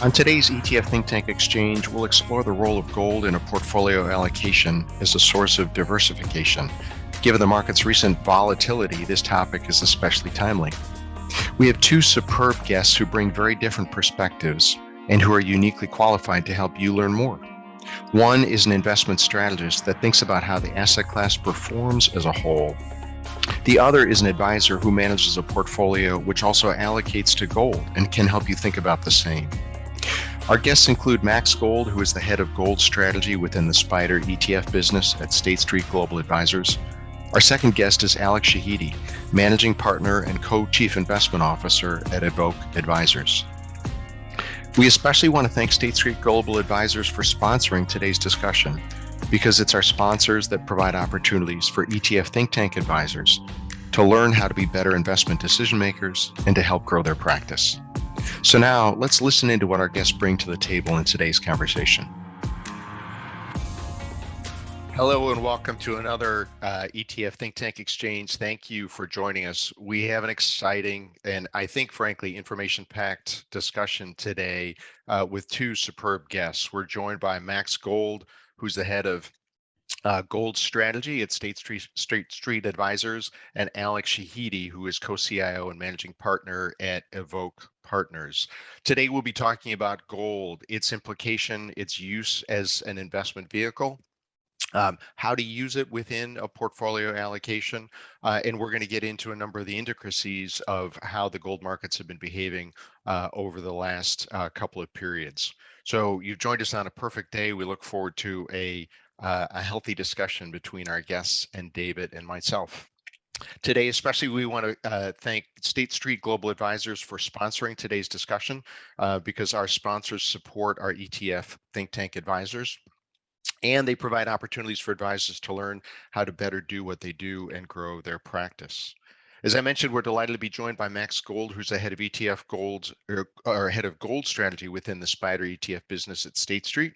On today's ETF Think Tank Exchange, we'll explore the role of gold in a portfolio allocation as a source of diversification. Given the market's recent volatility, this topic is especially timely. We have two superb guests who bring very different perspectives and who are uniquely qualified to help you learn more. One is an investment strategist that thinks about how the asset class performs as a whole. The other is an advisor who manages a portfolio which also allocates to gold and can help you think about the same. Our guests include Max Gold, who is the head of gold strategy within the SPDR ETF business at State Street Global Advisors. Our second guest is Alex Shahidi, managing partner and co-chief investment officer at Evoke Advisors. We especially want to thank State Street Global Advisors for sponsoring today's discussion, because it's our sponsors that provide opportunities for ETF think tank advisors to learn how to be better investment decision makers and to help grow their practice. So now let's listen into what our guests bring to the table in today's conversation. Hello and welcome to another ETF Think Tank Exchange. Thank you for joining us. We have an exciting and I think frankly information-packed discussion today with two superb guests. We're joined by Max Gold, who's the head of gold strategy at State Street Advisors, and Alex Shahidi, who is co-CIO and managing partner at Evoke Partners. Today, we'll be talking about gold, its implication, its use as an investment vehicle, how to use it within a portfolio allocation, and we're going to get into a number of the intricacies of how the gold markets have been behaving over the last couple of periods. So you've joined us on a perfect day. We look forward to a healthy discussion between our guests and David and myself. Today, especially, we want to thank State Street Global Advisors for sponsoring today's discussion because our sponsors support our ETF think tank advisors, and they provide opportunities for advisors to learn how to better do what they do and grow their practice. As I mentioned, we're delighted to be joined by Max Gold, who's the head of ETF gold or head of gold strategy within the SPDR ETF business at State Street.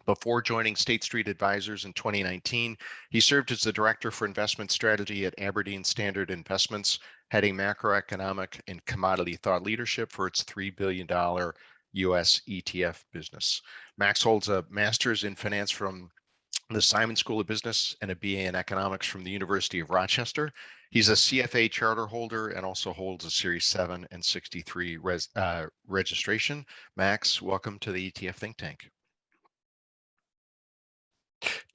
Before joining State Street Advisors in 2019, he served as the Director for Investment Strategy at Aberdeen Standard Investments, heading macroeconomic and commodity thought leadership for its $3 billion US ETF business. Max holds a master's in finance from the Simon School of Business and a BA in economics from the University of Rochester. He's a CFA charter holder and also holds a Series 7 and 63 registration. Max, welcome to the ETF Think Tank.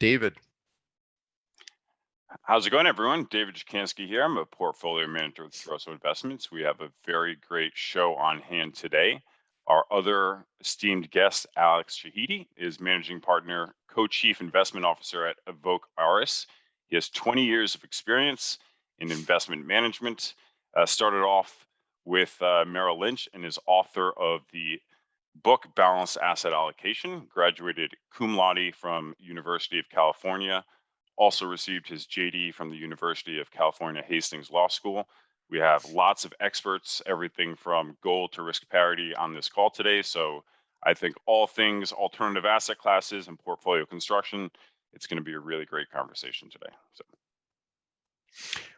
David. How's it going, everyone? David Jacansky here. I'm a portfolio manager with Toroso Investments. We have a very great show on hand today. Our other esteemed guest, Alex Shahidi, is managing partner, co-chief investment officer at Evoke RS. He has 20 years of experience in investment management, started off with Merrill Lynch and is author of the book Balanced Asset Allocation, graduated cum laude from University of California, also received his JD from the University of California Hastings Law School. We have lots of experts, everything from gold to risk parity on this call today. So I think all things alternative asset classes and portfolio construction, it's going to be a really great conversation today. So.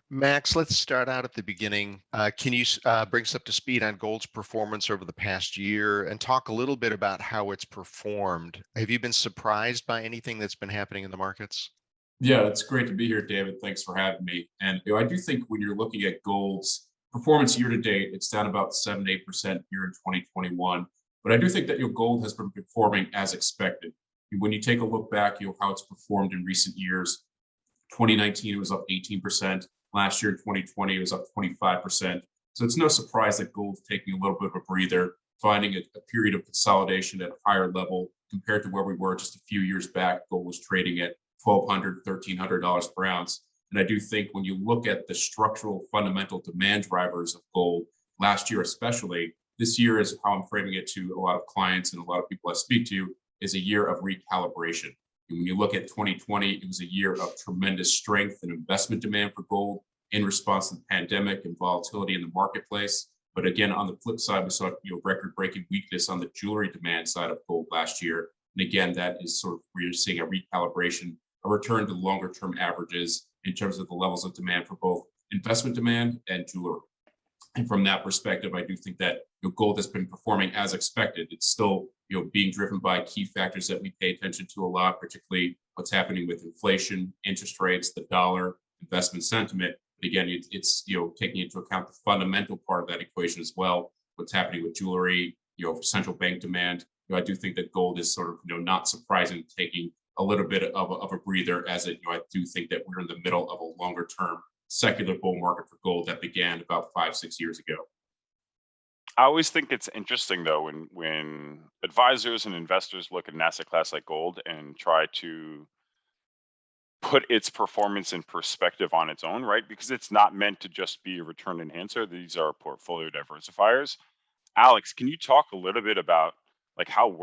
Max, let's start out at the beginning. Can you bring us up to speed on gold's performance over the past year and talk a little bit about how it's performed? Have you been surprised by anything that's been happening in the markets? Yeah, it's great to be here, David. Thanks for having me. And I do think when you're looking at gold's performance year to date, it's down about 7-8% here in 2021. But I do think that gold has been performing as expected. When you take a look back, how it's performed in recent years, 2019 it was up 18%. Last year, 2020, it was up 25%. So it's no surprise that gold's taking a little bit of a breather, finding a period of consolidation at a higher level compared to where we were just a few years back. Gold was trading at $1,200, $1,300 per ounce. And I do think when you look at the structural fundamental demand drivers of gold, last year especially, this year is how I'm framing it to a lot of clients and a lot of people I speak to, is a year of recalibration. And when you look at 2020, it was a year of tremendous strength and investment demand for gold in response to the pandemic and volatility in the marketplace. But again, on the flip side, we saw record-breaking weakness on the jewelry demand side of gold last year. And again, that is sort of where you're seeing a recalibration, a return to longer-term averages in terms of the levels of demand for both investment demand and jewelry. And from that perspective, I do think that gold has been performing as expected. It's still, being driven by key factors that we pay attention to a lot, particularly what's happening with inflation, interest rates, the dollar, investment sentiment. But again, it's taking into account the fundamental part of that equation as well. What's happening with jewelry, central bank demand. I do think that gold is sort of, not surprising, taking a little bit of a breather, as it, I do think that we're in the middle of a longer term secular bull market for gold that began about 5-6 years ago. I always think it's interesting though when advisors and investors look at an asset class like gold and try to put its performance in perspective on its own, right? Because it's not meant to just be a return enhancer. These are portfolio diversifiers. Alex, can you talk a little bit about like how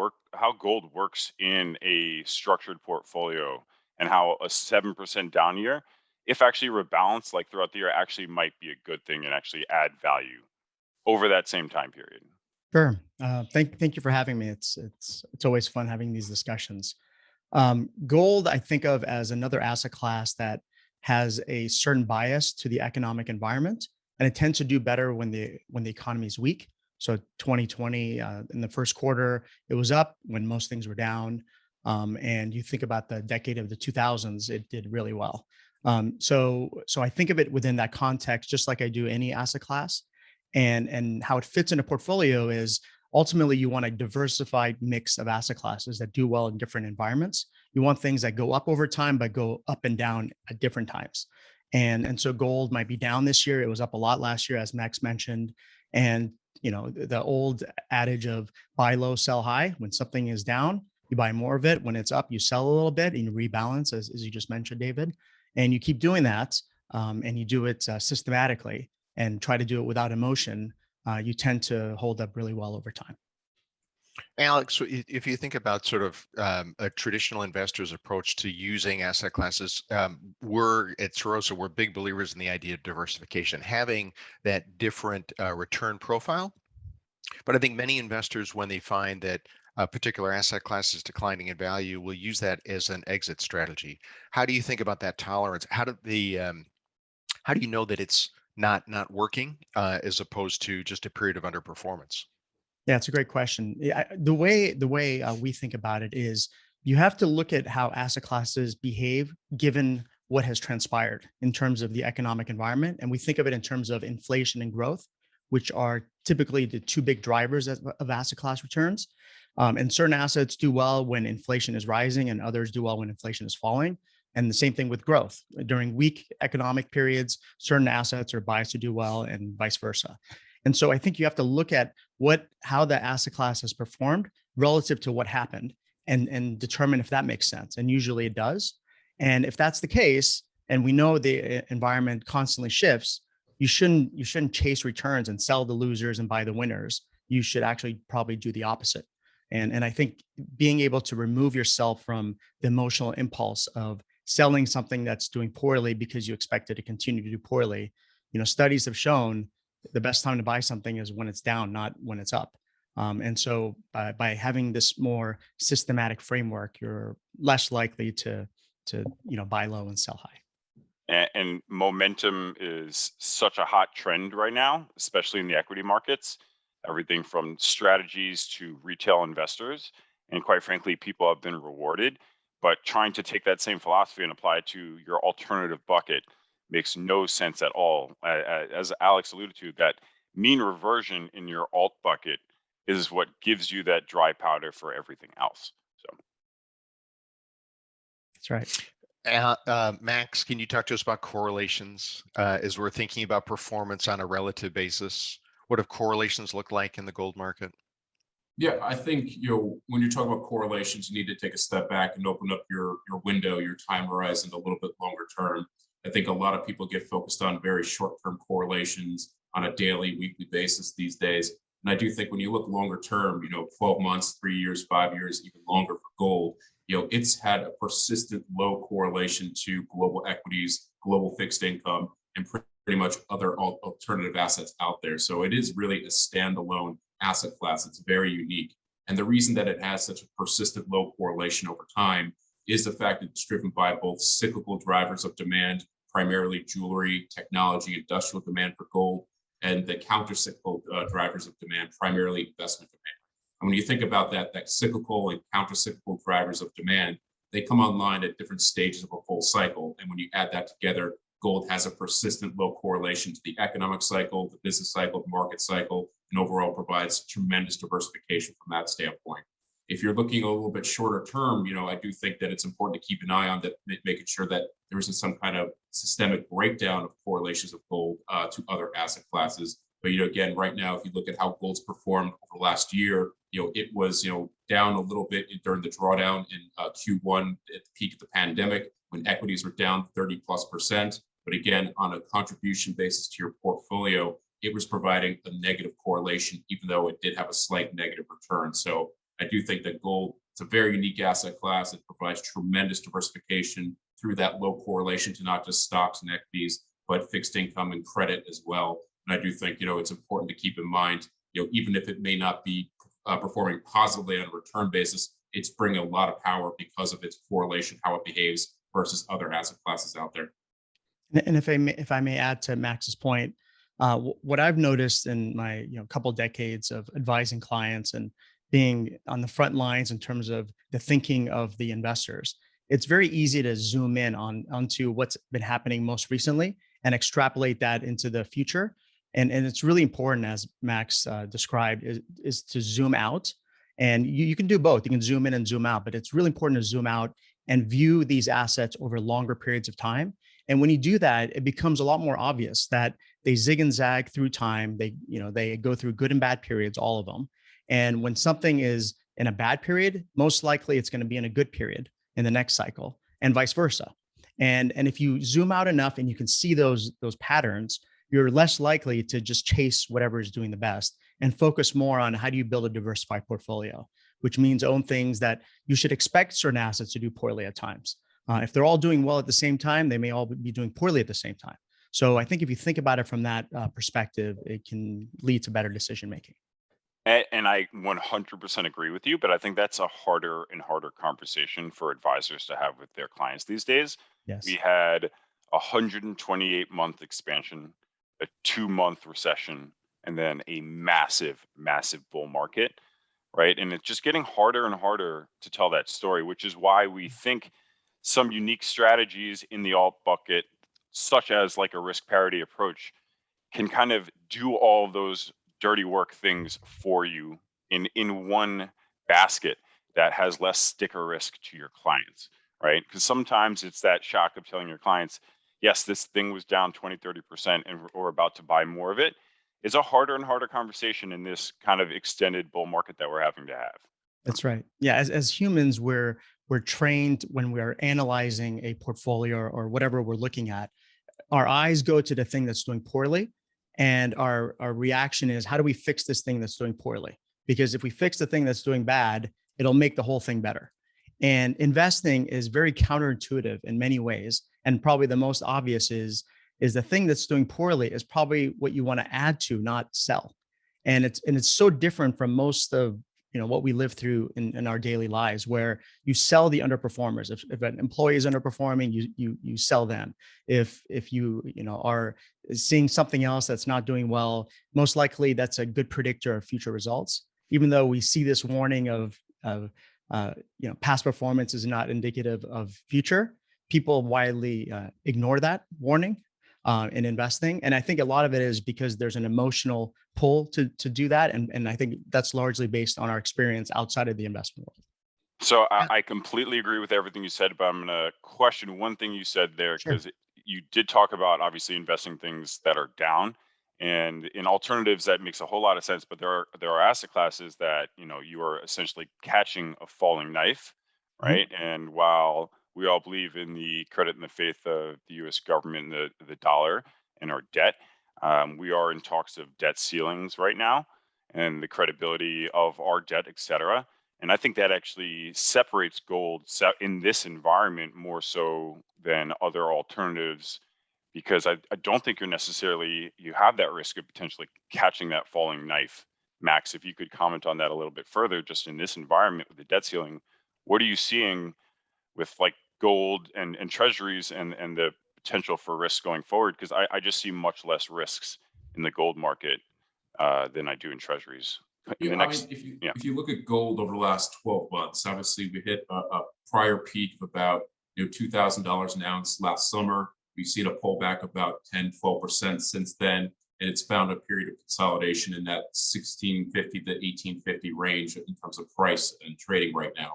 gold works in a structured portfolio and how a 7% down year, if actually rebalanced like throughout the year, actually might be a good thing and actually add value over that same time period? Sure. Thank you for having me. It's always fun having these discussions. Gold, I think of as another asset class that has a certain bias to the economic environment, and it tends to do better when the economy is weak. So 2020, in the first quarter, it was up when most things were down. And you think about the decade of the 2000s, it did really well. So I think of it within that context, just like I do any asset class. And how it fits in a portfolio is ultimately you want a diversified mix of asset classes that do well in different environments. You want things that go up over time, but go up and down at different times. And so gold might be down this year. It was up a lot last year, as Max mentioned. And the old adage of buy low, sell high. When something is down, you buy more of it. When it's up, you sell a little bit and you rebalance, as you just mentioned, David. And you keep doing that, and you do it systematically and try to do it without emotion. You tend to hold up really well over time. Alex, so if you think about sort of a traditional investor's approach to using asset classes, we're at Toroso, we're big believers in the idea of diversification, having that different return profile. But I think many investors, when they find that a particular asset class is declining in value, will use that as an exit strategy. How do you think about that tolerance? How do you know that it's not working as opposed to just a period of underperformance? Yeah, it's a great question. Yeah, the way we think about it is you have to look at how asset classes behave given what has transpired in terms of the economic environment. And we think of it in terms of inflation and growth, which are typically the two big drivers of asset class returns. And certain assets do well when inflation is rising and others do well when inflation is falling. And the same thing with growth. During weak economic periods, certain assets are biased to do well and vice versa. And so I think you have to look at how the asset class has performed relative to what happened and determine if that makes sense. And usually it does. And if that's the case, and we know the environment constantly shifts, you shouldn't chase returns and sell the losers and buy the winners. You should actually probably do the opposite. And I think being able to remove yourself from the emotional impulse of selling something that's doing poorly because you expect it to continue to do poorly. Studies have shown the best time to buy something is when it's down, not when it's up. And so by having this more systematic framework, you're less likely to buy low and sell high. And momentum is such a hot trend right now, especially in the equity markets. Everything from strategies to retail investors. And quite frankly, people have been rewarded. But trying to take that same philosophy and apply it to your alternative bucket makes no sense at all. As Alex alluded to, that mean reversion in your alt bucket is what gives you that dry powder for everything else. So that's right. Max, can you talk to us about correlations as we're thinking about performance on a relative basis? What have correlations look like in the gold market? Yeah, I think when you talk about correlations, you need to take a step back and open up your window, your time horizon a little bit longer term. I think a lot of people get focused on very short-term correlations on a daily, weekly basis these days. And I do think when you look longer term, 12 months, 3 years, 5 years, even longer for gold, it's had a persistent low correlation to global equities, global fixed income, and pretty much other alternative assets out there. So it is really a standalone asset class. It's very unique. And the reason that it has such a persistent low correlation over time is the fact that it's driven by both cyclical drivers of demand, primarily jewelry, technology, industrial demand for gold, and the counter-cyclical drivers of demand, primarily investment demand. And when you think about that, that cyclical and counter-cyclical drivers of demand, they come online at different stages of a full cycle. And when you add that together, gold has a persistent low correlation to the economic cycle, the business cycle, the market cycle, and overall provides tremendous diversification from that standpoint. If you're looking a little bit shorter term, I do think that it's important to keep an eye on that, making sure that there isn't some kind of systemic breakdown of correlations of gold to other asset classes. But again, right now, if you look at how gold's performed over the last year, it was down a little bit during the drawdown in Q1 at the peak of the pandemic when equities were down 30+%. But again, on a contribution basis to your portfolio, it was providing a negative correlation, even though it did have a slight negative return. So I do think that gold, it's a very unique asset class. It provides tremendous diversification through that low correlation to not just stocks and equities, but fixed income and credit as well. And I do think, it's important to keep in mind, even if it may not be performing positively on a return basis, it's bringing a lot of power because of its correlation, how it behaves versus other asset classes out there. And if I may add to Max's point, what I've noticed in my couple decades of advising clients and being on the front lines in terms of the thinking of the investors, it's very easy to zoom in onto what's been happening most recently and extrapolate that into the future. And it's really important, as Max described, is to zoom out. And you can do both. You can zoom in and zoom out, but it's really important to zoom out and view these assets over longer periods of time. And when you do that, it becomes a lot more obvious that they zig and zag through time. They go through good and bad periods, all of them. And when something is in a bad period, most likely it's going to be in a good period in the next cycle, and vice versa. And if you zoom out enough and you can see those patterns, you're less likely to just chase whatever is doing the best and focus more on how do you build a diversified portfolio, which means own things that you should expect certain assets to do poorly at times. If they're all doing well at the same time, they may all be doing poorly at the same time. So I think if you think about it from that perspective, it can lead to better decision making. And I 100% agree with you, but I think that's a harder and harder conversation for advisors to have with their clients these days. Yes. We had a 128-month expansion, a 2-month recession, and then a massive, massive bull market, right? And it's just getting harder and harder to tell that story, which is why we think some unique strategies in the alt bucket, such as like a risk parity approach, can kind of do all of those dirty work things for you in one basket that has less sticker risk to your clients, right? Because sometimes it's that shock of telling your clients, yes, this thing was down 20-30% and we're about to buy more of it. It's a harder and harder conversation in this kind of extended bull market that we're having to have. That's right. Yeah, as humans, we're trained when we're analyzing a portfolio or whatever we're looking at, our eyes go to the thing that's doing poorly, and our reaction is, how do we fix this thing that's doing poorly? Because if we fix the thing that's doing bad, it'll make the whole thing better. And investing is very counterintuitive in many ways, and probably the most obvious is the thing that's doing poorly is probably what you want to add to, not sell. And it's so different from most of what we live through in our daily lives, where you sell the underperformers. If an employee is underperforming, you sell them. If you are seeing something else that's not doing well, most likely that's a good predictor of future results. Even though we see this warning of past performance is not indicative of future, people widely ignore that warning in investing. And I think a lot of it is because there's an emotional pull to do that. And I think that's largely based on our experience outside of the investment world. So I completely agree with everything you said, but I'm going to question one thing you said there, Sure. because you did talk about obviously investing things that are down, and in alternatives that makes a whole lot of sense. But there are asset classes that you are essentially catching a falling knife, Mhm. right? And while we all believe in the credit and the faith of the U.S. government, and the dollar, and our debt, we are in talks of debt ceilings right now, and the credibility of our debt, et cetera. And I think that actually separates gold in this environment more so than other alternatives, because I don't think you have that risk of potentially catching that falling knife. Max, if you could comment on that a little bit further, just in this environment with the debt ceiling, what are you seeing with like gold and treasuries and the potential for risk going forward? Because I just see much less risks in the gold market than I do in treasuries. In Yeah, the I next, mean, if you yeah, if you look at gold over the last 12 months, obviously we hit a prior peak of about $2,000 an ounce last summer. We've seen a pullback of about 10, 12% since then, and it's found a period of consolidation in that 1650 to 1850 range in terms of price and trading right now.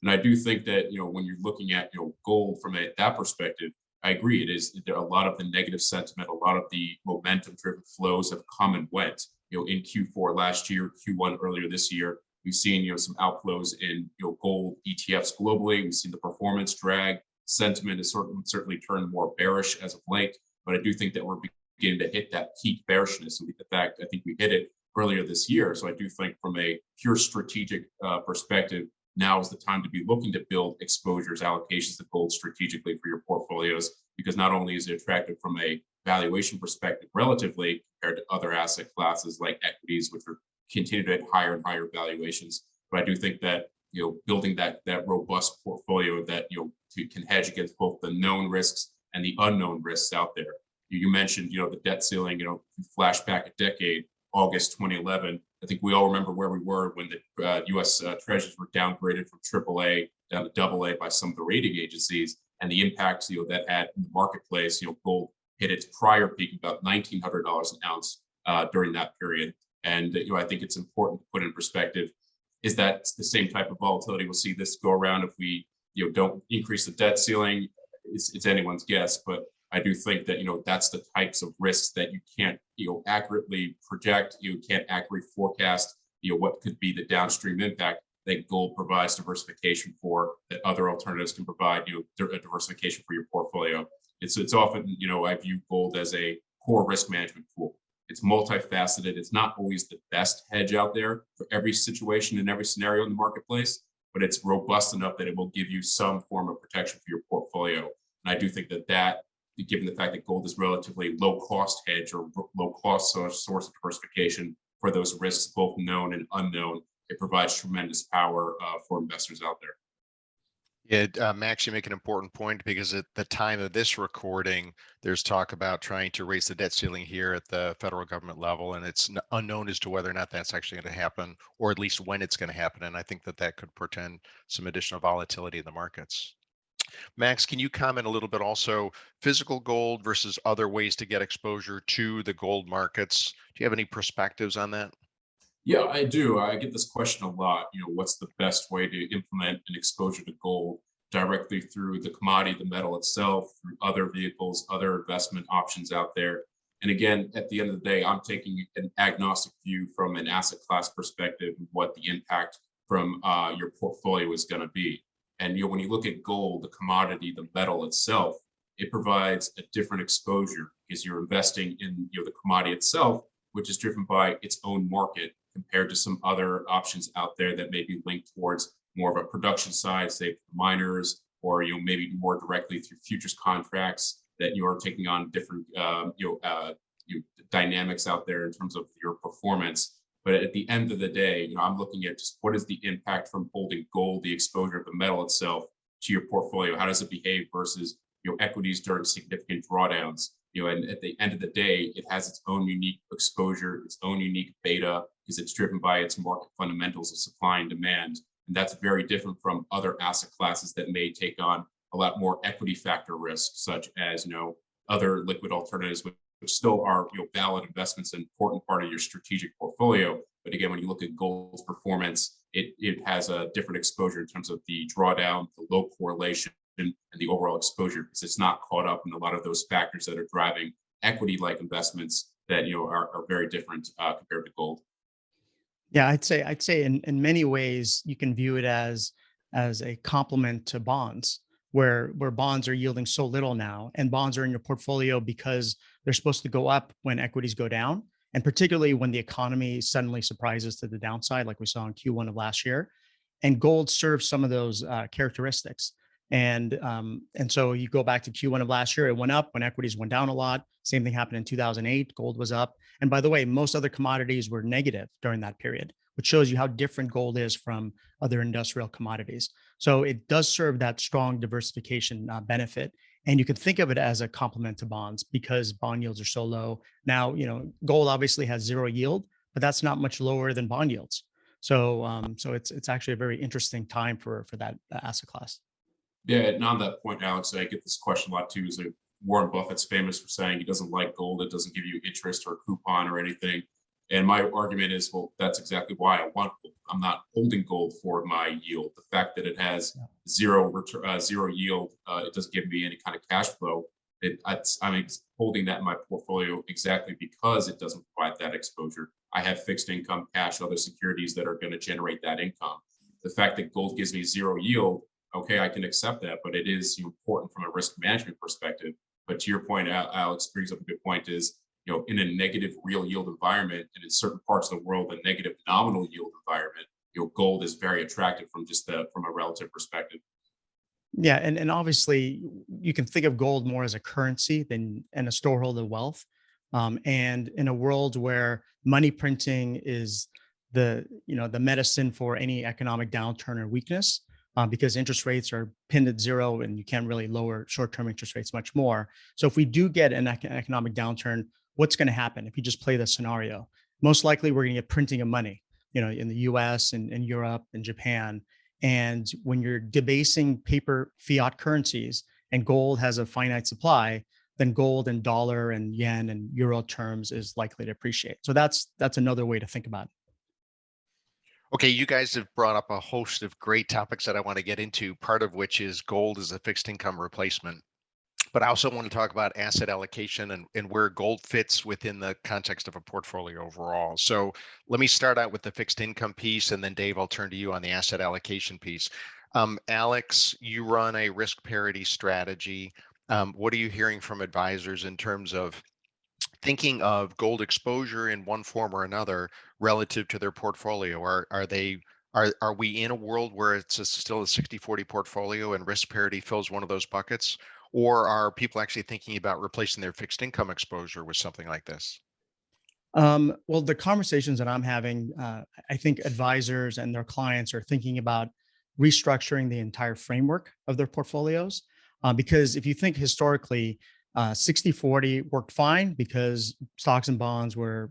And I do think that when you're looking at gold from that perspective, I agree. It is there a lot of the negative sentiment, a lot of the momentum-driven flows have come and went. In Q4 last year, Q1 earlier this year, we've seen some outflows in gold ETFs globally. We've seen the performance drag. Sentiment has certainly turned more bearish as of late, but I do think that we're beginning to hit that peak bearishness. And in fact, I think we hit it earlier this year. So I do think from a pure strategic perspective, now is the time to be looking to build exposures, allocations to gold strategically for your portfolios, because not only is it attractive from a valuation perspective relatively compared to other asset classes like equities, which are continue to hit higher and higher valuations, but I do think that building that robust portfolio that can hedge against both the known risks and the unknown risks out there. You mentioned the debt ceiling. Flash back a decade, August 2011. I think we all remember where we were when the U.S. Treasuries were downgraded from AAA down to AA by some of the rating agencies, and the impacts that had in the marketplace. Gold hit its prior peak about $1,900 an ounce during that period, and I think it's important to put in perspective. Is that the same type of volatility we'll see this go around if we don't increase the debt ceiling? It's anyone's guess, but I do think that that's the types of risks that you can't accurately project. You can't accurately forecast what could be the downstream impact that gold provides diversification for, that other alternatives can provide a diversification for your portfolio. It's often I view gold as a core risk management tool. It's multifaceted. It's not always the best hedge out there for every situation and every scenario in the marketplace, but it's robust enough that it will give you some form of protection for your portfolio. And I do think that given the fact that gold is relatively low cost hedge or low cost source of diversification for those risks, both known and unknown, it provides tremendous power for investors out there. Yeah, Max, you make an important point, because at the time of this recording, there's talk about trying to raise the debt ceiling here at the federal government level, and it's unknown as to whether or not that's actually going to happen, or at least when it's going to happen. And I think that could portend some additional volatility in the markets. Max, can you comment a little bit also, physical gold versus other ways to get exposure to the gold markets? Do you have any perspectives on that? Yeah, I do. I get this question a lot. What's the best way to implement an exposure to gold directly through the commodity, the metal itself, through other vehicles, other investment options out there? And again, at the end of the day, I'm taking an agnostic view from an asset class perspective of what the impact from your portfolio is going to be. And when you look at gold, the commodity, the metal itself, it provides a different exposure because you're investing in the commodity itself, which is driven by its own market, compared to some other options out there that may be linked towards more of a production side, say for miners, or maybe more directly through futures contracts that you are taking on different dynamics out there in terms of your performance. But at the end of the day, I'm looking at just what is the impact from holding gold, the exposure of the metal itself to your portfolio. How does it behave versus equities during significant drawdowns? And at the end of the day, it has its own unique exposure, its own unique beta, because it's driven by its market fundamentals of supply and demand. And that's very different from other asset classes that may take on a lot more equity factor risk, such as other liquid alternatives, which still are valid investments, an important part of your strategic portfolio. But again, when you look at gold's performance, it has a different exposure in terms of the drawdown, the low correlation, and the overall exposure, because it's not caught up in a lot of those factors that are driving equity-like investments that are very different compared to gold. Yeah, I'd say in many ways you can view it as a complement to bonds, where bonds are yielding so little now, and bonds are in your portfolio because they're supposed to go up when equities go down, and particularly when the economy suddenly surprises to the downside, like we saw in Q1 of last year. And gold serves some of those characteristics. And so you go back to Q1 of last year, it went up when equities went down a lot. Same thing happened in 2008. Gold was up. And by the way, most other commodities were negative during that period, which shows you how different gold is from other industrial commodities. So it does serve that strong diversification benefit. And you can think of it as a complement to bonds because bond yields are so low. Now, gold obviously has zero yield, but that's not much lower than bond yields. So it's actually a very interesting time for that asset class. Yeah, and on that point, Alex, I get this question a lot too. Is that Warren Buffett's famous for saying he doesn't like gold; it doesn't give you interest or coupon or anything. And my argument is, well, that's exactly why I want gold. I'm not holding gold for my yield. The fact that it has zero yield, it doesn't give me any kind of cash flow. I'm holding that in my portfolio exactly because it doesn't provide that exposure. I have fixed income, cash, other securities that are going to generate that income. The fact that gold gives me zero yield, okay, I can accept that, but it is important from a risk management perspective. But to your point, Alex brings up a good point is, in a negative real yield environment and in certain parts of the world, a negative nominal yield environment, gold is very attractive from from a relative perspective. Yeah, and obviously you can think of gold more as a currency than and a storehold of wealth. And in a world where money printing is the medicine for any economic downturn or weakness, because interest rates are pinned at zero and you can't really lower short-term interest rates much more. So if we do get an economic downturn, what's going to happen? If you just play the scenario, most likely we're going to get printing of money, in the US and Europe and Japan. And when you're debasing paper fiat currencies and gold has a finite supply, then gold in dollar and yen and euro terms is likely to appreciate. So that's another way to think about it. Okay, you guys have brought up a host of great topics that I want to get into, part of which is gold as a fixed income replacement. But I also want to talk about asset allocation and where gold fits within the context of a portfolio overall. So let me start out with the fixed income piece, and then Dave, I'll turn to you on the asset allocation piece. Alex, you run a risk parity strategy. What are you hearing from advisors in terms of thinking of gold exposure in one form or another relative to their portfolio? Are we in a world where it's still a 60-40 portfolio and risk parity fills one of those buckets? Or are people actually thinking about replacing their fixed income exposure with something like this? Well, the conversations that I'm having, I think advisors and their clients are thinking about restructuring the entire framework of their portfolios. Because if you think historically, 60-40 worked fine because stocks and bonds were,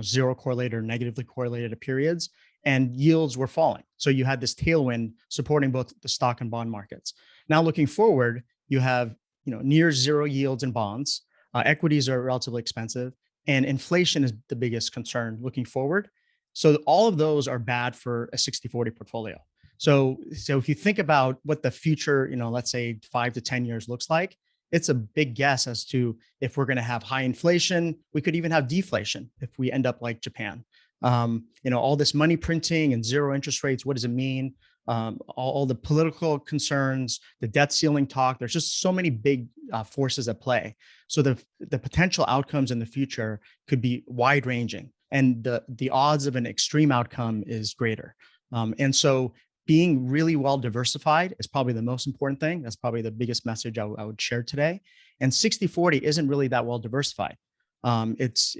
zero correlated or negatively correlated at periods, and yields were falling. So you had this tailwind supporting both the stock and bond markets. Now looking forward, you have, near zero yields in bonds. Equities are relatively expensive, and inflation is the biggest concern looking forward. So all of those are bad for a 60-40 portfolio. So if you think about what the future, let's say 5 to 10 years looks like, it's a big guess as to if we're going to have high inflation. We could even have deflation if we end up like Japan. All this money printing and zero interest rates, what does it mean? All the political concerns, the debt ceiling talk, there's just so many big forces at play. So the potential outcomes in the future could be wide ranging, and the odds of an extreme outcome is greater. And so being really well diversified is probably the most important thing. That's probably the biggest message I would share today. And 60-40 isn't really that well diversified. It's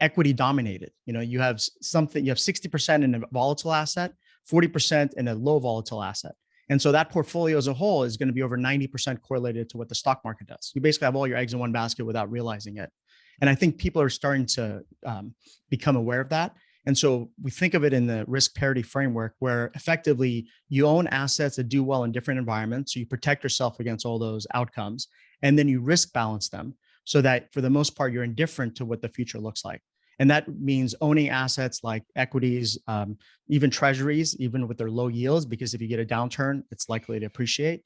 equity dominated. You have 60% in a volatile asset, 40% in a low volatile asset. And so that portfolio as a whole is going to be over 90% correlated to what the stock market does. You basically have all your eggs in one basket without realizing it. And I think people are starting to become aware of that. And so we think of it in the risk parity framework, where effectively you own assets that do well in different environments. So you protect yourself against all those outcomes, and then you risk balance them so that for the most part, you're indifferent to what the future looks like. And that means owning assets like equities, even treasuries, even with their low yields, because if you get a downturn, it's likely to appreciate.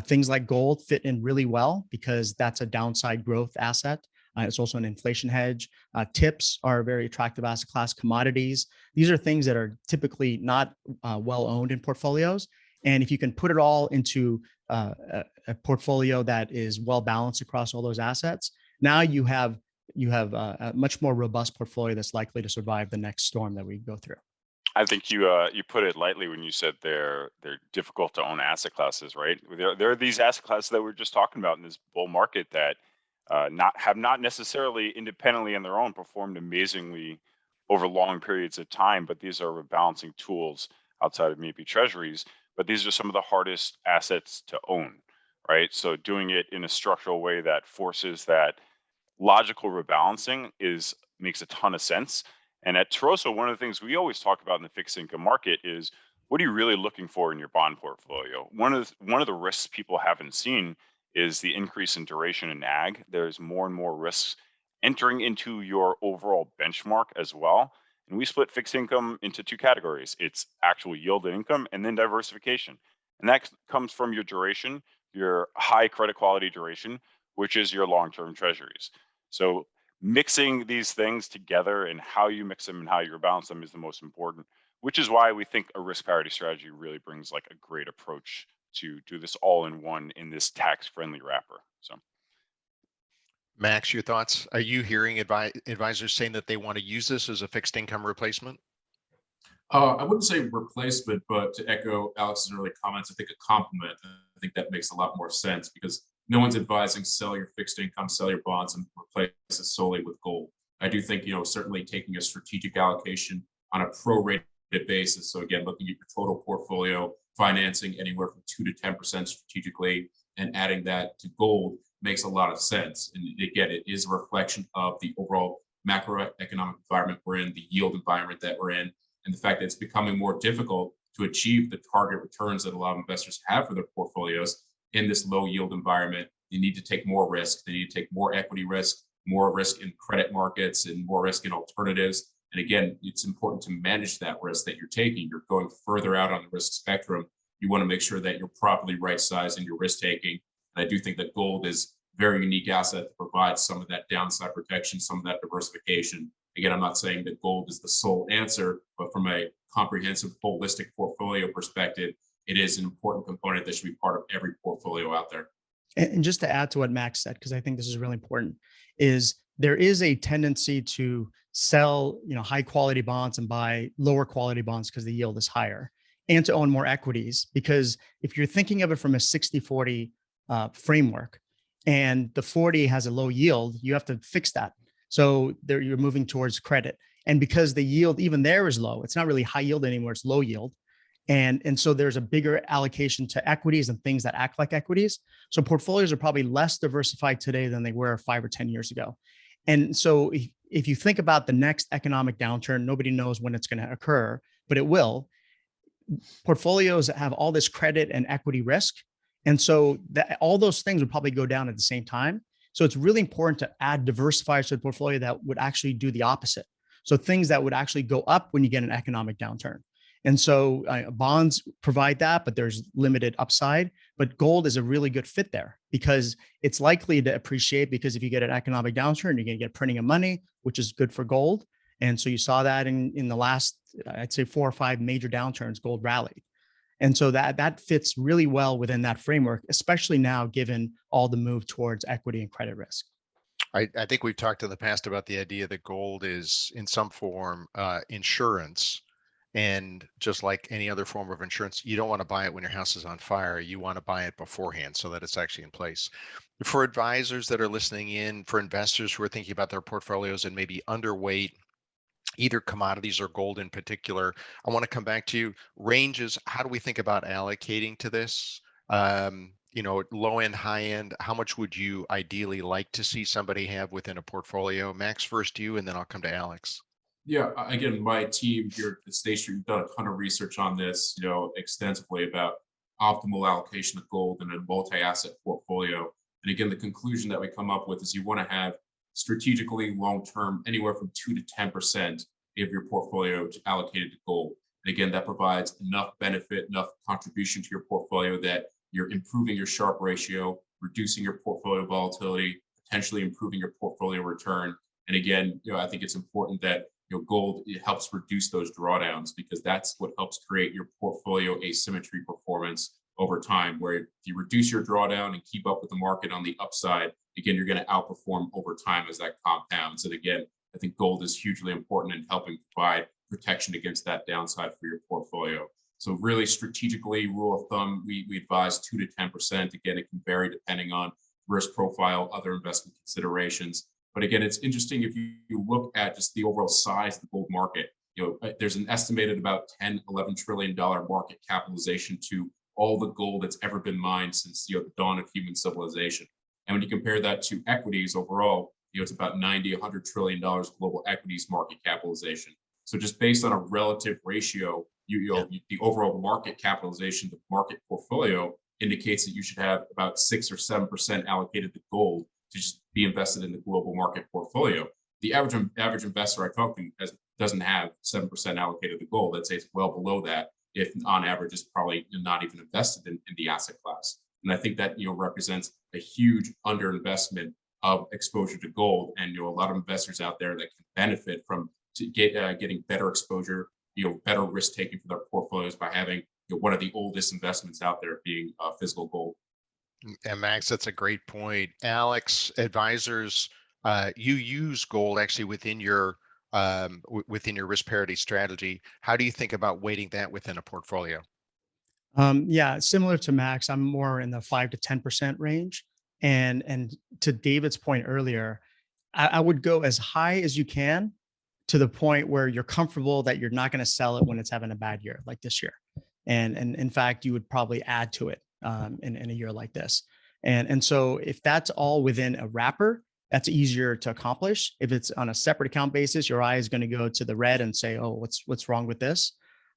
Things like gold fit in really well because that's a downside growth asset. It's also an inflation hedge. Tips are a very attractive asset class. Commodities. These are things that are typically not well owned in portfolios. And if you can put it all into a portfolio that is well balanced across all those assets, now you have a much more robust portfolio that's likely to survive the next storm that we go through. I think you put it lightly when you said they're difficult to own asset classes, right? There are these asset classes that we're just talking about in this bull market that have not necessarily independently on their own performed amazingly over long periods of time, but these are rebalancing tools outside of maybe treasuries. But these are some of the hardest assets to own. right? So doing it in a structural way that forces that logical rebalancing makes a ton of sense. And at Toroso, one of the things we always talk about in the fixed income market is what are you really looking for in your bond portfolio? One of the risks people haven't seen is the increase in duration in ag. There's more and more risks entering into your overall benchmark as well. And we split fixed income into two categories. It's actual yield and income and then diversification. And that comes from your duration, your high credit quality duration, which is your long-term treasuries. So mixing these things together and how you mix them and how you balance them is the most important, which is why we think a risk parity strategy really brings like a great approach to do this all in one in this tax-friendly wrapper. So Max, your thoughts? Are you hearing advisors saying that they want to use this as a fixed income replacement? I wouldn't say replacement, but to echo Alex's early comments, I think a complement. I think that makes a lot more sense because no one's advising sell your fixed income, sell your bonds, and replace it solely with gold. I do think, certainly taking a strategic allocation on a prorated basis. So again, looking at your total portfolio, financing anywhere from 2 to 10% strategically, and adding that to gold makes a lot of sense. And again, it is a reflection of the overall macroeconomic environment we're in, the yield environment that we're in, and the fact that it's becoming more difficult to achieve the target returns that a lot of investors have for their portfolios in this low yield environment. They need to take more risk. They need to take more equity risk, more risk in credit markets, and more risk in alternatives. And again, it's important to manage that risk that you're taking. You're going further out on the risk spectrum. You want to make sure that you're properly right sizing your risk taking. And I do think that gold is a very unique asset that provides some of that downside protection, some of that diversification. Again, I'm not saying that gold is the sole answer, but from a comprehensive, holistic portfolio perspective, it is an important component that should be part of every portfolio out there. And just to add to what Max said, because I think this is really important, is there is a tendency to sell, high quality bonds and buy lower quality bonds because the yield is higher, and to own more equities. Because if you're thinking of it from a 60-40 framework, and the 40 has a low yield, you have to fix that. So there you're moving towards credit. And because the yield even there is low, it's not really high yield anymore, it's low yield. And so there's a bigger allocation to equities and things that act like equities. So portfolios are probably less diversified today than they were 5 or 10 years ago. And so if you think about the next economic downturn, nobody knows when it's going to occur, but it will. Portfolios have all this credit and equity risk. And so all those things would probably go down at the same time. So it's really important to add diversifiers to the portfolio that would actually do the opposite. So things that would actually go up when you get an economic downturn. And so bonds provide that, but there's limited upside. But gold is a really good fit there because it's likely to appreciate, because if you get an economic downturn, you're going to get printing of money, which is good for gold. And so you saw that in the last, I'd say 4 or 5 major downturns, gold rallied. And so that fits really well within that framework, especially now, given all the move towards equity and credit risk. I think we've talked in the past about the idea that gold is in some form insurance. And just like any other form of insurance, you don't want to buy it when your house is on fire. You want to buy it beforehand so that it's actually in place. For advisors that are listening in, for investors who are thinking about their portfolios and maybe underweight either commodities or gold in particular, I want to come back to you. Ranges, how do we think about allocating to this? Low end, high end, how much would you ideally like to see somebody have within a portfolio? Max, first you, and then I'll come to Alex. Yeah, again, my team here at State Street, we've done a ton of research on this, extensively about optimal allocation of gold in a multi-asset portfolio. And again, the conclusion that we come up with is you want to have strategically long-term anywhere from 2 to 10% of your portfolio allocated to gold. And again, that provides enough benefit, enough contribution to your portfolio that you're improving your Sharpe ratio, reducing your portfolio volatility, potentially improving your portfolio return. And again, I think it's important that gold, it helps reduce those drawdowns because that's what helps create your portfolio asymmetry performance over time, where if you reduce your drawdown and keep up with the market on the upside, again, you're going to outperform over time as that compounds. And again, I think gold is hugely important in helping provide protection against that downside for your portfolio. So really strategically, rule of thumb, we advise 2 to 10%. Again, it can vary depending on risk profile, other investment considerations. But again, it's interesting if you look at just the overall size of the gold market. There's an estimated about $10, $11 trillion market capitalization to all the gold that's ever been mined since the dawn of human civilization. And when you compare that to equities overall, it's about 90, $100 trillion global equities market capitalization. So just based on a relative ratio, the overall market capitalization, the market portfolio indicates that you should have about 6 or 7% allocated to gold to just be invested in the global market portfolio. The average investor I talk to doesn't have 7% allocated to gold. I'd say it's well below that, if on average is probably not even invested in the asset class. And I think that represents a huge underinvestment of exposure to gold, and a lot of investors out there that can benefit from getting better exposure, better risk taking for their portfolios by having one of the oldest investments out there being physical gold. And Max, that's a great point. Alex, advisors, you use gold actually within your risk parity strategy. How do you think about weighting that within a portfolio? Yeah, similar to Max, I'm more in the 5 to 10% range. And to David's point earlier, I would go as high as you can to the point where you're comfortable that you're not going to sell it when it's having a bad year like this year. And in fact, you would probably add to it in a year like this. And so if that's all within a wrapper, that's easier to accomplish. If it's on a separate account basis, your eye is going to go to the red and say, oh, what's wrong with this?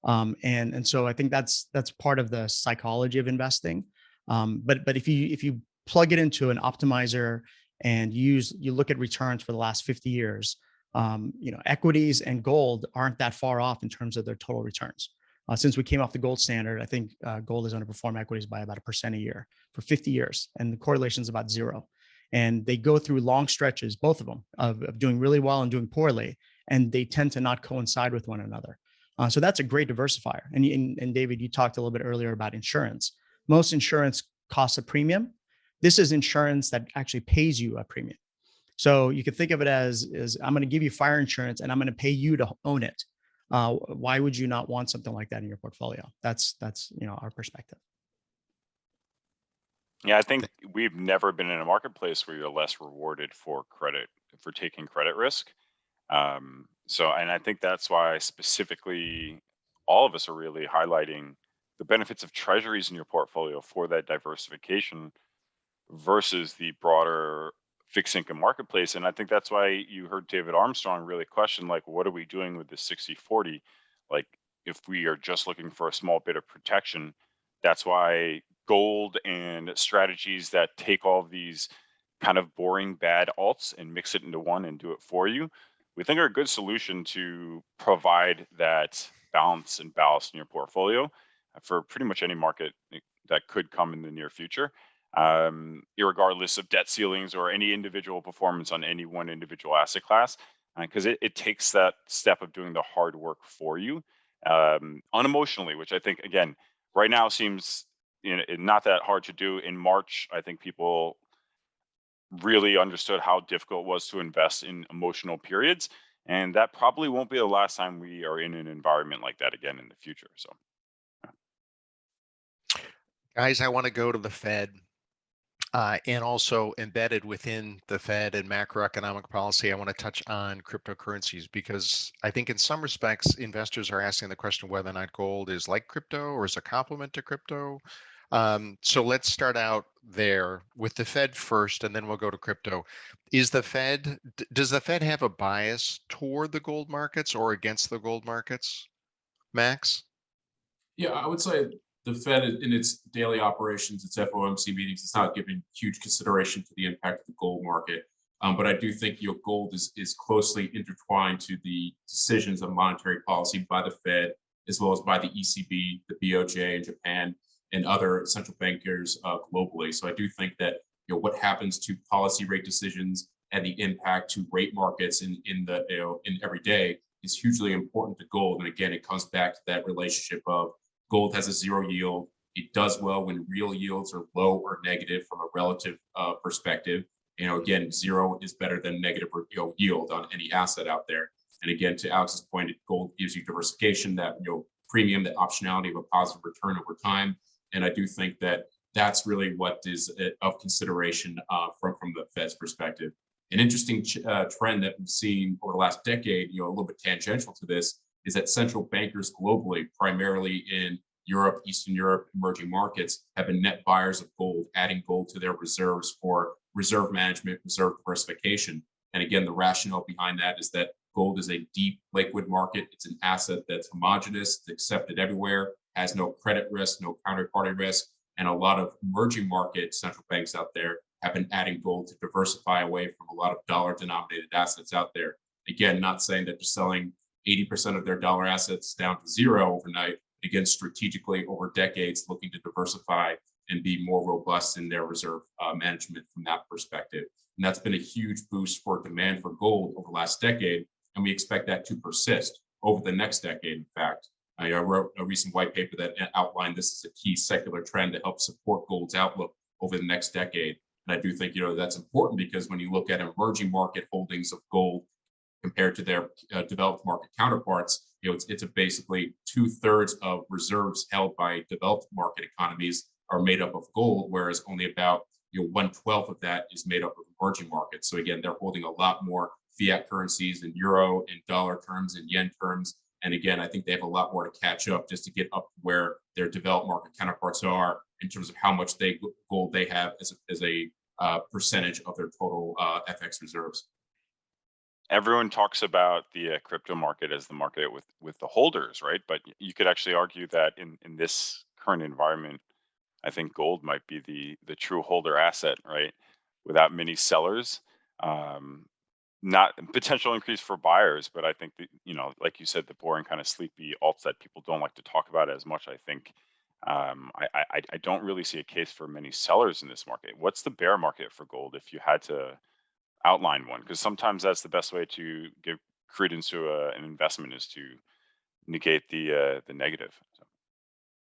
And so I think that's part of the psychology of investing. But if you plug it into an optimizer and you look at returns for the last 50 years, equities and gold aren't that far off in terms of their total returns. Since we came off the gold standard, I think gold has underperformed equities by about 1% a year for 50 years, and the correlation is about 0. And they go through long stretches, both of them, of doing really well and doing poorly, and they tend to not coincide with one another. So that's a great diversifier. And David, you talked a little bit earlier about insurance. Most insurance costs a premium. This is insurance that actually pays you a premium. So you could think of it as I'm going to give you fire insurance and I'm going to pay you to own it. Why would you not want something like that in your portfolio? That's our perspective. Yeah, I think we've never been in a marketplace where you're less rewarded for taking credit risk. And I think that's why specifically all of us are really highlighting the benefits of treasuries in your portfolio for that diversification versus the broader fixed income marketplace. And I think that's why you heard David Armstrong really question, like, what are we doing with the 60-40? Like, if we are just looking for a small bit of protection, that's why gold and strategies that take all of these kind of boring bad alts and mix it into one and do it for you, we think are a good solution to provide that balance and ballast in your portfolio for pretty much any market that could come in the near future, irregardless of debt ceilings or any individual performance on any one individual asset class, because it takes that step of doing the hard work for you unemotionally, which I think, again, right now seems not that hard to do. In March, I think people really understood how difficult it was to invest in emotional periods. And that probably won't be the last time we are in an environment like that again in the future. So, Guys, I want to go to the Fed. And also embedded within the Fed and macroeconomic policy, I want to touch on cryptocurrencies, because I think in some respects, investors are asking the question whether or not gold is like crypto or is a complement to crypto. So let's start out there with the Fed first, and then we'll go to crypto. Does the Fed have a bias toward the gold markets or against the gold markets, Max? Yeah, I would say the Fed in its daily operations, its FOMC meetings, it's not giving huge consideration to the impact of the gold market. But I do think gold is closely intertwined to the decisions of monetary policy by the Fed, as well as by the ECB, the BOJ in Japan, and other central bankers globally. So I do think that what happens to policy rate decisions and the impact to rate markets in every day is hugely important to gold. And again, it comes back to that relationship of gold has a 0 yield. It does well when real yields are low or negative from a relative perspective. Again, 0 is better than negative yield on any asset out there. And again, to Alex's point, gold gives you diversification, that premium, that optionality of a positive return over time. And I do think that that's really what is of consideration from the Fed's perspective. An interesting trend that we've seen over the last decade, a little bit tangential to this, is that central bankers globally, primarily in Europe, Eastern Europe, emerging markets have been net buyers of gold, adding gold to their reserves for reserve management, reserve diversification. And again, the rationale behind that is that gold is a deep liquid market. It's an asset that's homogenous, it's accepted everywhere, has no credit risk, no counterparty risk. And a lot of emerging market central banks out there have been adding gold to diversify away from a lot of dollar denominated assets out there. Again, not saying that they're selling 80% of their dollar assets down to zero overnight. Again, strategically over decades, looking to diversify and be more robust in their reserve management from that perspective. And that's been a huge boost for demand for gold over the last decade. And we expect that to persist over the next decade. In fact, I wrote a recent white paper that outlined this as a key secular trend to help support gold's outlook over the next decade. And I do think, that's important because when you look at emerging market holdings of gold compared to their developed market counterparts, it's a basically 2/3 of reserves held by developed market economies are made up of gold, whereas only about 1/12 of that is made up of emerging markets. So again, they're holding a lot more fiat currencies in euro and dollar terms and yen terms. And again, I think they have a lot more to catch up just to get up to where their developed market counterparts are in terms of how much gold they have as a percentage of their total FX reserves. Everyone talks about the crypto market as the market with the holders, right? But you could actually argue that in this current environment, I think gold might be the true holder asset, right? Without many sellers, not potential increase for buyers, but I think that, like you said, the boring kind of sleepy alts that people don't like to talk about as much. I think I don't really see a case for many sellers in this market. What's the bear market for gold if you had to outline one? Because sometimes that's the best way to give credence to an investment is to negate the negative. So,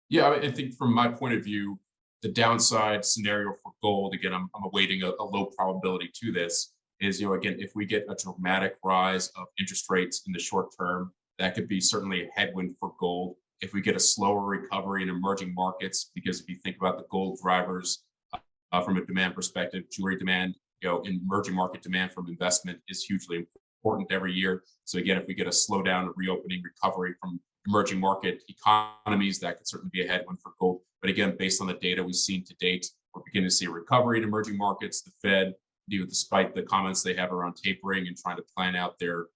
Yeah, I think from my point of view, the downside scenario for gold, again, I'm awaiting a low probability to this, is, again, if we get a dramatic rise of interest rates in the short term, that could be certainly a headwind for gold. If we get a slower recovery in emerging markets, because if you think about the gold drivers from a demand perspective, jewelry demand, emerging market demand from investment is hugely important every year. So again, if we get a slowdown, a reopening, recovery from emerging market economies, that could certainly be a headwind for gold. But again, based on the data we've seen to date, we're beginning to see a recovery in emerging markets. The Fed, despite the comments they have around tapering and trying to plan out their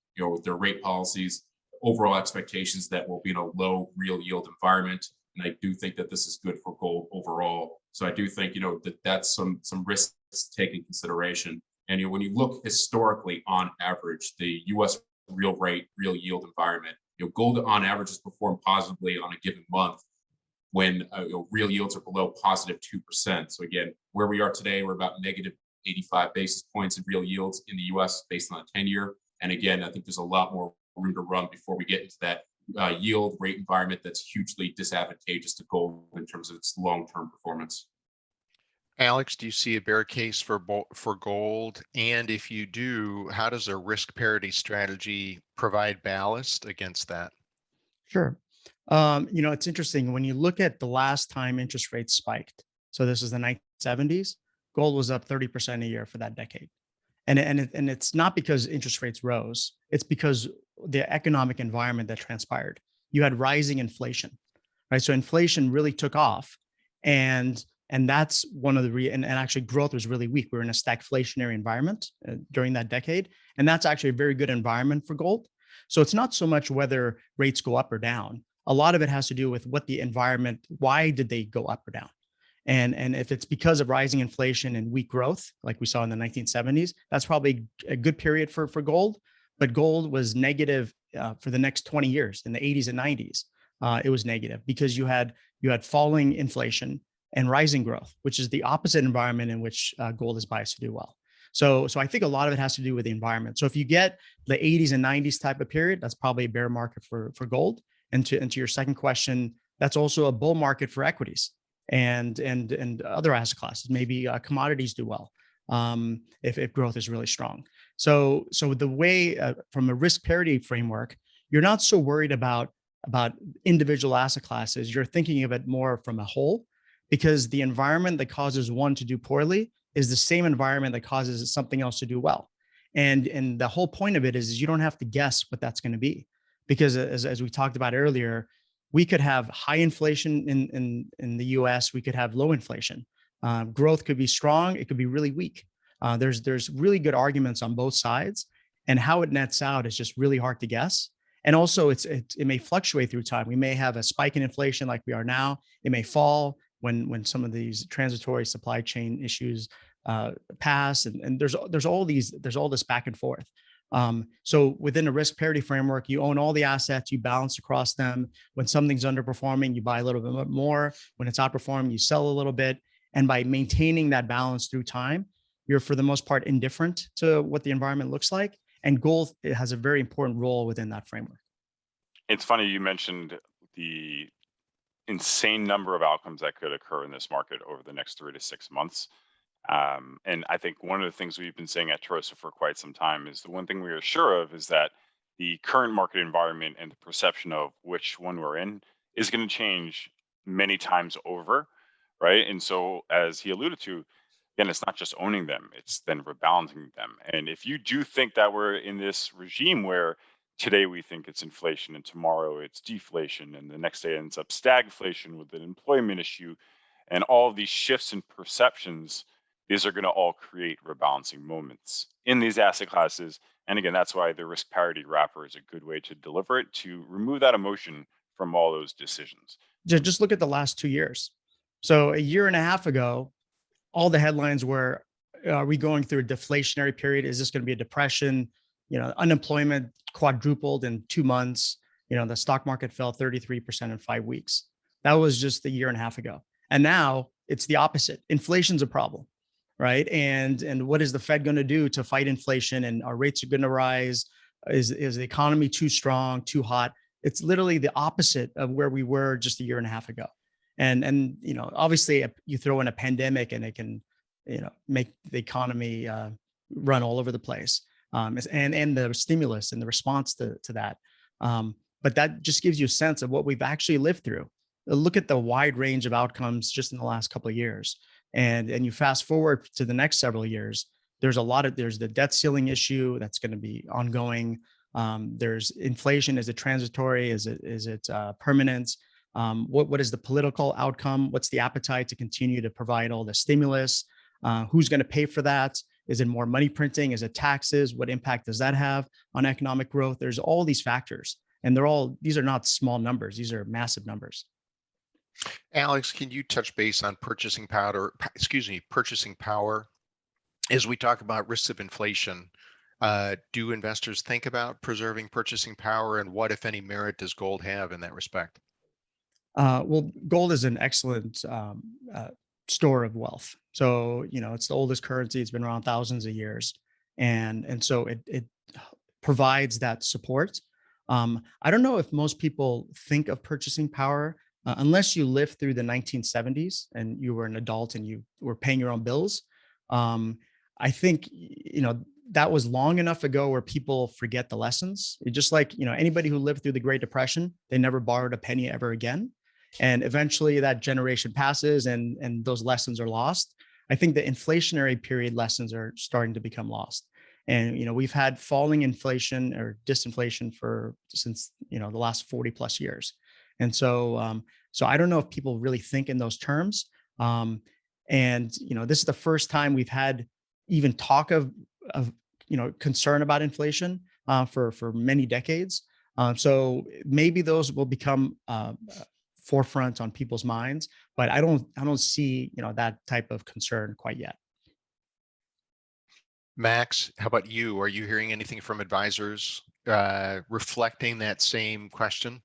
rate policies, overall expectations that we'll be in a low real yield environment. And I do think that this is good for gold overall. So I do think, that's some risks to take in consideration. And when you look historically on average, the US real yield environment, gold on average has performed positively on a given month when real yields are below positive 2%. So again, where we are today, we're about negative 85 basis points in real yields in the US based on a 10-year. And again, I think there's a lot more room to run before we get into that yield rate environment that's hugely disadvantageous to gold in terms of its long-term performance. Alex, do you see a bear case for gold? And if you do, how does a risk parity strategy provide ballast against that? Sure. It's interesting when you look at the last time interest rates spiked. So this is the 1970s. Gold was up 30% a year for that decade. And it's not because interest rates rose. It's because the economic environment that transpired. You had rising inflation, right? So inflation really took off. And that's one of the and actually growth was really weak. We were in a stagflationary environment during that decade. And that's actually a very good environment for gold. So it's not so much whether rates go up or down. A lot of it has to do with what the environment, why did they go up or down? And if it's because of rising inflation and weak growth, like we saw in the 1970s, that's probably a good period for gold. But gold was negative for the next 20 years. In the 80s and 90s, it was negative because you had falling inflation and rising growth, which is the opposite environment in which gold is biased to do well. So I think a lot of it has to do with the environment. So if you get the 80s and 90s type of period, that's probably a bear market for gold. And to your second question, that's also a bull market for equities and other asset classes. Maybe commodities do well if growth is really strong. So the way from a risk parity framework, you're not so worried about individual asset classes. You're thinking of it more from a whole, because the environment that causes one to do poorly is the same environment that causes something else to do well. And the whole point of it is you don't have to guess what that's going to be, because as we talked about earlier, we could have high inflation in the US, we could have low inflation. Growth could be strong, it could be really weak. There's really good arguments on both sides, and how it nets out is just really hard to guess. And also, it may fluctuate through time. We may have a spike in inflation like we are now. It may fall when some of these transitory supply chain issues pass, and there's all this back and forth. So within a risk parity framework, you own all the assets, you balance across them. When something's underperforming, you buy a little bit more. When it's outperforming, you sell a little bit. And by maintaining that balance through time, you're for the most part indifferent to what the environment looks like. And gold, it has a very important role within that framework. It's funny you mentioned the insane number of outcomes that could occur in this market over the next 3 to 6 months. And I think one of the things we've been saying at Toroso for quite some time is the one thing we are sure of is that the current market environment and the perception of which one we're in is going to change many times over, right? And so, as he alluded to, again, it's not just owning them, it's then rebalancing them. And if you do think that we're in this regime where today we think it's inflation and tomorrow it's deflation and the next day ends up stagflation with an employment issue and all of these shifts in perceptions, these are going to all create rebalancing moments in these asset classes. And again, that's why the risk parity wrapper is a good way to deliver it, to remove that emotion from all those decisions. Just look at the last 2 years. So a year and a half ago, all the headlines were, are we going through a deflationary period? Is this going to be a depression? Unemployment quadrupled in 2 months. The stock market fell 33% in 5 weeks. That was just a year and a half ago. And now it's the opposite. Inflation's a problem, right? And what is the Fed going to do to fight inflation? And our rates are going to rise. Is the economy too strong, too hot? It's literally the opposite of where we were just a year and a half ago. And obviously you throw in a pandemic and it can, make the economy run all over the place. And the stimulus and the response to that. But that just gives you a sense of what we've actually lived through. Look at the wide range of outcomes just in the last couple of years. And you fast forward to the next several years, there's the debt ceiling issue that's going to be ongoing. There's inflation. Is it transitory? Is it permanent? What is the political outcome? What's the appetite to continue to provide all the stimulus? Who's going to pay for that? Is it more money printing? Is it taxes? What impact does that have on economic growth? There's all these factors, and these are not small numbers. These are massive numbers. Alex, can you touch base on purchasing power as we talk about risks of inflation? Do investors think about preserving purchasing power, and what, if any, merit does gold have in that respect? Well, gold is an excellent store of wealth. So, it's the oldest currency. It's been around thousands of years. And so it provides that support. I don't know if most people think of purchasing power unless you lived through the 1970s and you were an adult and you were paying your own bills. I think, that was long enough ago where people forget the lessons. It's just like, anybody who lived through the Great Depression, they never borrowed a penny ever again. And eventually that generation passes and those lessons are lost. I think the inflationary period lessons are starting to become lost. And, we've had falling inflation or disinflation since the last 40 plus years. And so, so I don't know if people really think in those terms. And, this is the first time we've had even talk of concern about inflation for many decades. So maybe those will become forefront on people's minds, but I don't see that type of concern quite yet. Max, how about you? Are you hearing anything from advisors reflecting that same question?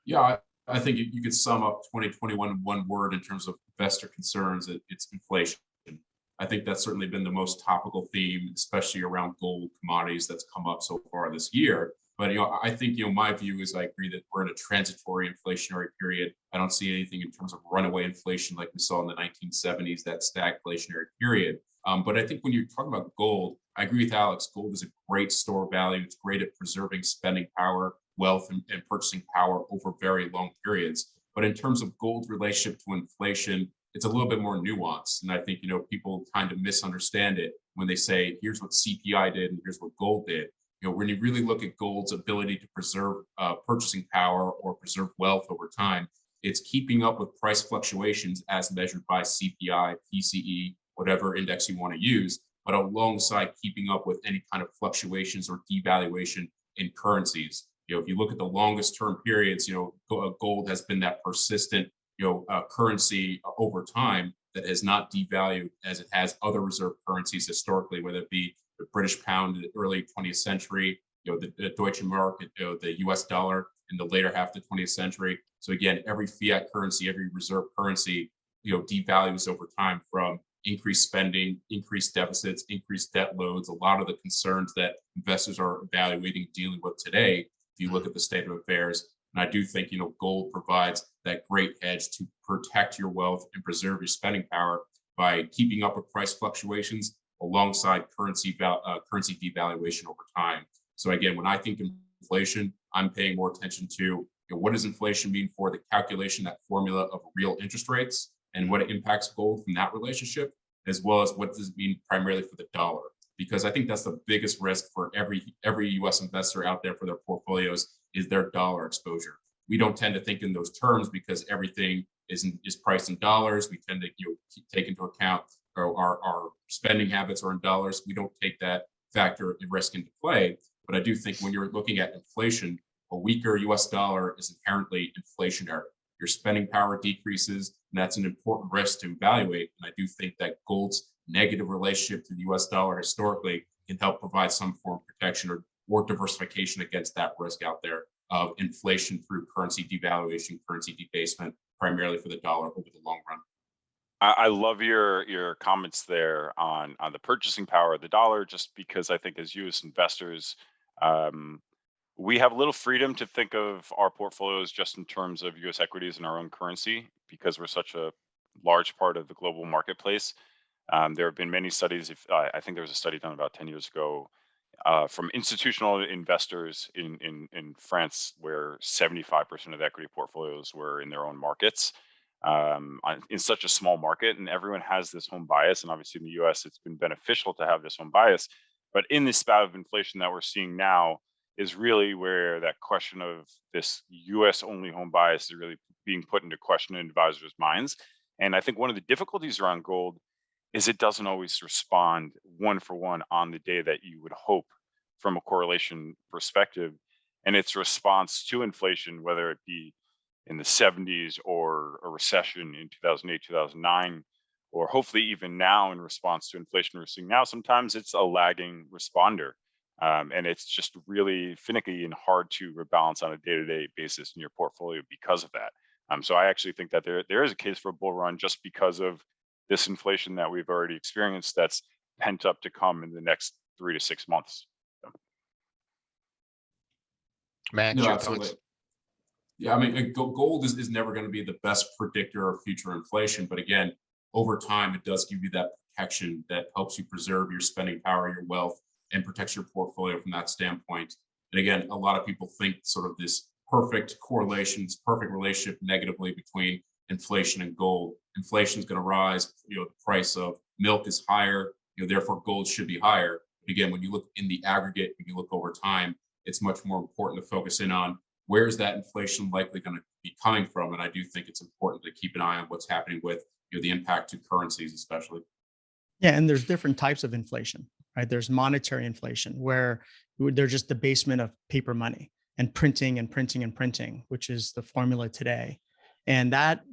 Yeah, I think you could sum up 2021 in one word in terms of investor concerns. It's inflation. I think that's certainly been the most topical theme, especially around gold commodities, that's come up so far this year. But I think my view is I agree that we're in a transitory inflationary period. I don't see anything in terms of runaway inflation like we saw in the 1970s, that stagflationary period. But I think when you're talking about gold, I agree with Alex. Gold is a great store of value. It's great at preserving spending power, wealth, and purchasing power over very long periods. But in terms of gold's relationship to inflation, it's a little bit more nuanced. And I think, people kind of misunderstand it when they say, here's what CPI did and here's what gold did. when you really look at gold's ability to preserve purchasing power or preserve wealth over time, it's keeping up with price fluctuations as measured by CPI, PCE, whatever index you want to use, but alongside keeping up with any kind of fluctuations or devaluation in currencies. If you look at the longest term periods, gold has been that persistent, currency over time that has not devalued as it has other reserve currencies historically, whether it be the British pound in the early 20th century, the Deutsche Mark, the US dollar in the later half of the 20th century. So again, every fiat currency, every reserve currency, devalues over time from increased spending, increased deficits, increased debt loads, a lot of the concerns that investors are evaluating dealing with today, if you look at the state of affairs. And I do think, gold provides that great hedge to protect your wealth and preserve your spending power by keeping up with price fluctuations alongside currency devaluation over time. So again, when I think inflation, I'm paying more attention to what does inflation mean for the calculation, that formula of real interest rates, and what it impacts gold from that relationship, as well as what does it mean primarily for the dollar. Because I think that's the biggest risk for every US investor out there for their portfolios is their dollar exposure. We don't tend to think in those terms because everything is priced in dollars. We tend to take into account our spending habits are in dollars. We don't take that factor and risk into play. But I do think when you're looking at inflation, a weaker US dollar is inherently inflationary. Your spending power decreases, and that's an important risk to evaluate. And I do think that gold's negative relationship to the US dollar historically can help provide some form of protection or diversification against that risk out there of inflation through currency devaluation, currency debasement, primarily for the dollar over the long run. I love your comments there on the purchasing power of the dollar, just because I think as U.S. investors, we have little freedom to think of our portfolios just in terms of U.S. equities in our own currency because we're such a large part of the global marketplace. There have been many studies. I think there was a study done about 10 years ago from institutional investors in France, where 75% of the equity portfolios were in their own markets. In such a small market, and everyone has this home bias. And obviously in the US, it's been beneficial to have this home bias. But in this bout of inflation that we're seeing now is really where that question of this US only home bias is really being put into question in advisors' minds. And I think one of the difficulties around gold is it doesn't always respond one for one on the day that you would hope from a correlation perspective. And its response to inflation, whether it be in the 70s or a recession in 2008, 2009, or hopefully even now in response to inflation we're seeing now, sometimes it's a lagging responder. And it's just really finicky and hard to rebalance on a day-to-day basis in your portfolio because of that. So I actually think that there is a case for a bull run just because of this inflation that we've already experienced that's pent up to come in the next 3 to 6 months. Max, No, your absolutely. thoughts? Yeah, I mean, gold is never going to be the best predictor of future inflation. But again, over time, it does give you that protection that helps you preserve your spending power, your wealth, and protects your portfolio from that standpoint. And again, a lot of people think sort of this perfect correlation, this perfect relationship negatively between inflation and gold. Inflation is going to rise. The price of milk is higher. Therefore, gold should be higher. But again, when you look in the aggregate, when you look over time, it's much more important to focus in on where is that inflation likely going to be coming from? And I do think it's important to keep an eye on what's happening with the impact to currencies, especially. Yeah, and there's different types of inflation, right? There's monetary inflation where they're just debasement of paper money and printing and printing and printing, which is the formula today. And that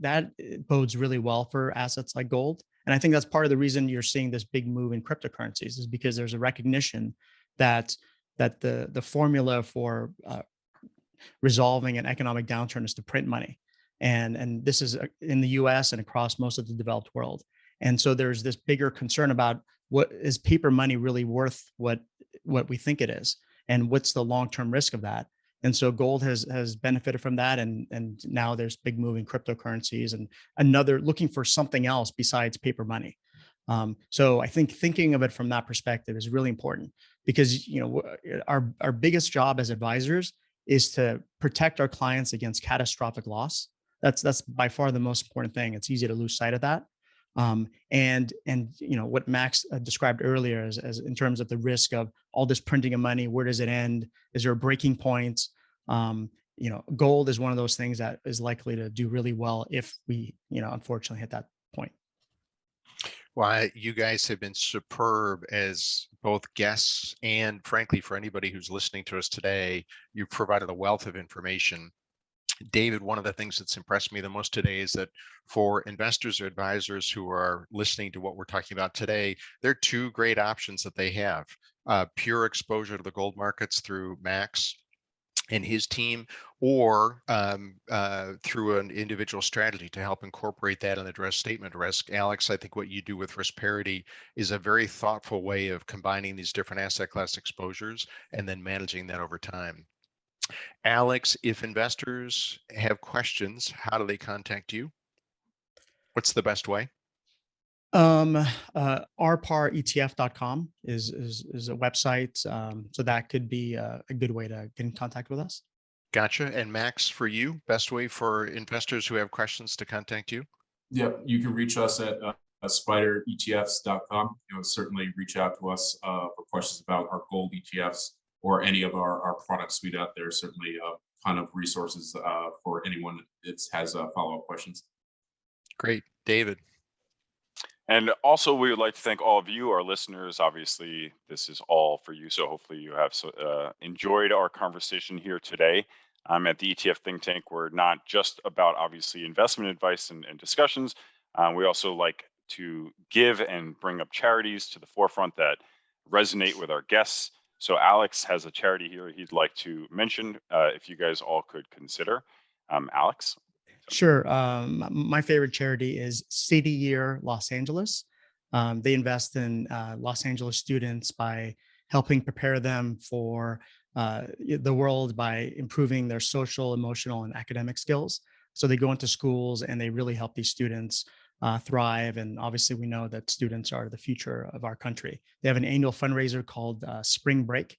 bodes really well for assets like gold. And I think that's part of the reason you're seeing this big move in cryptocurrencies is because there's a recognition that the formula for resolving an economic downturn is to print money. And this is in the US and across most of the developed world. And so there's this bigger concern about what is paper money really worth what we think it is, and what's the long-term risk of that. And so gold has benefited from that. And now there's big move in cryptocurrencies and another looking for something else besides paper money. So I think thinking of it from that perspective is really important because, our biggest job as advisors is to protect our clients against catastrophic loss. That's by far the most important thing. It's easy to lose sight of that. And what Max described earlier as in terms of the risk of all this printing of money, where does it end? Is there a breaking point? Gold is one of those things that is likely to do really well if we, unfortunately hit that point. Well, you guys have been superb as both guests and frankly, for anybody who's listening to us today, you've provided a wealth of information. David, one of the things that's impressed me the most today is that for investors or advisors who are listening to what we're talking about today, there are two great options that they have. Pure exposure to the gold markets through Max and his team, or through an individual strategy to help incorporate that and address statement risk. Alex, I think what you do with risk parity is a very thoughtful way of combining these different asset class exposures and then managing that over time. Alex, if investors have questions, how do they contact you? What's the best way? rparetf.com is a website. So that could be a good way to get in contact with us. Gotcha. And Max, for you, best way for investors who have questions to contact you? Yep, you can reach us at spideretfs.com. Certainly reach out to us for questions about our gold ETFs or any of our product suite out there. Certainly a ton of resources for anyone that has follow-up questions. Great. David. And also, we would like to thank all of you, our listeners. Obviously, this is all for you, so hopefully you have enjoyed our conversation here today. At the ETF Think Tank, we're not just about, obviously, investment advice and discussions. We also like to give and bring up charities to the forefront that resonate with our guests. So Alex has a charity here he'd like to mention, if you guys all could consider. Alex? Sure. My favorite charity is City Year Los Angeles. They invest in Los Angeles students by helping prepare them for the world by improving their social, emotional, and academic skills. So they go into schools and they really help these students thrive. And obviously, we know that students are the future of our country. They have an annual fundraiser called Spring Break,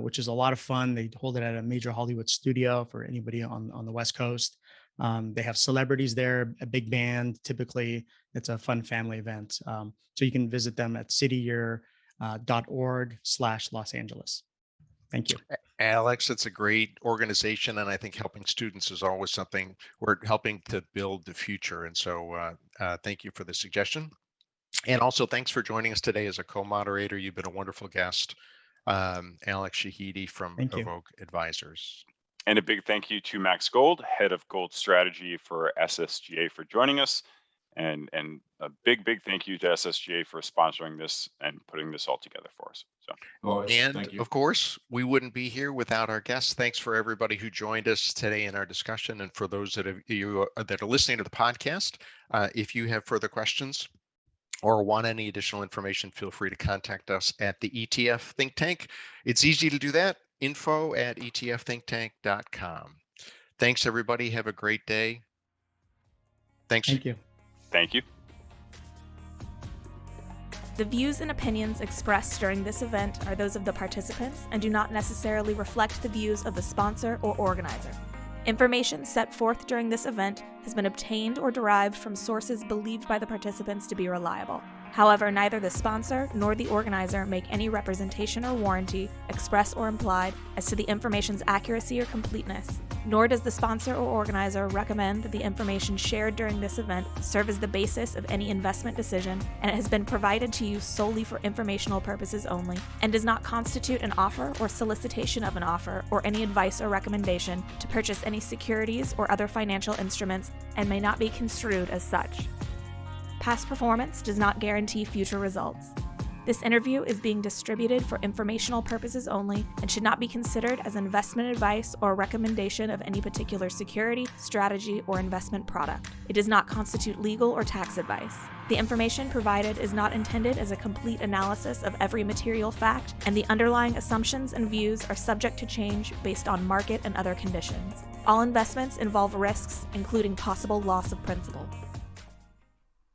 which is a lot of fun. They hold it at a major Hollywood studio for anybody on the West Coast. They have celebrities there, a big band. Typically, it's a fun family event. So you can visit them at cityyear.org/Los Angeles. Thank you. Alex, it's a great organization. And I think helping students is always something we're helping to build the future. And so thank you for the suggestion. And also thanks for joining us today as a co-moderator. You've been a wonderful guest. Alex Shahidi from Evoke Advisors. And a big thank you to Max Gold, head of gold strategy for SSGA, for joining us. And a big thank you to SSGA for sponsoring this and putting this all together for us. So, and of course, we wouldn't be here without our guests. Thanks for everybody who joined us today in our discussion. And for those that are listening to the podcast, if you have further questions or want any additional information, feel free to contact us at the ETF Think Tank. It's easy to do that. info@etfthinktank.com. Thanks, everybody. Have a great day. Thanks. Thank you. Thank you. The views and opinions expressed during this event are those of the participants and do not necessarily reflect the views of the sponsor or organizer. Information set forth during this event has been obtained or derived from sources believed by the participants to be reliable. However, neither the sponsor nor the organizer make any representation or warranty, express or implied, as to the information's accuracy or completeness, nor does the sponsor or organizer recommend that the information shared during this event serve as the basis of any investment decision, and it has been provided to you solely for informational purposes only, and does not constitute an offer or solicitation of an offer or any advice or recommendation to purchase any securities or other financial instruments, and may not be construed as such. Past performance does not guarantee future results. This interview is being distributed for informational purposes only and should not be considered as investment advice or recommendation of any particular security, strategy, or investment product. It does not constitute legal or tax advice. The information provided is not intended as a complete analysis of every material fact, and the underlying assumptions and views are subject to change based on market and other conditions. All investments involve risks, including possible loss of principal.